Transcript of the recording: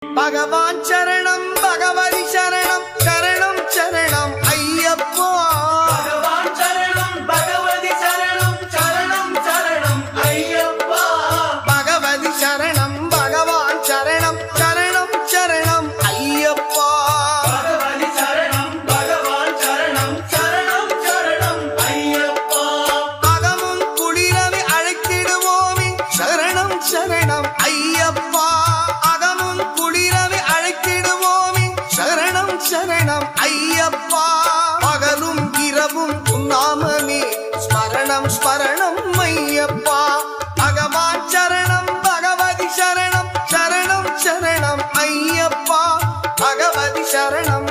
பகவான் சரணம் பகவதி சரணம் சரணம் சரணம் ஐயப்பா. பகவான் சரணம் பகவதி சரணம் சரணம் சரணம் ஐயப்பா. பகவதி சரணம் பகவான் சரணம் சரணம் சரணம் ஐயப்பா. பகவதி சரணம் பகவான் சரணம் சரணம் சரணம் ஐயப்பா. அகமும் குளிரவி அழைத்திடுவோமே சரணம் சரணம் ஐயப்பா. அகமும் குளிரவி அழைத்திடுவோமே சரணம் சரணம் ஐயப்பா. பகலும் இரவும் உன்னாமமே ஸ்மரணம் ஸ்மரணம் ஐயப்பா. பகவான் சரணம் பகவதி சரணம் சரணம் சரணம் ஐயப்பா. பகவதி சரணம்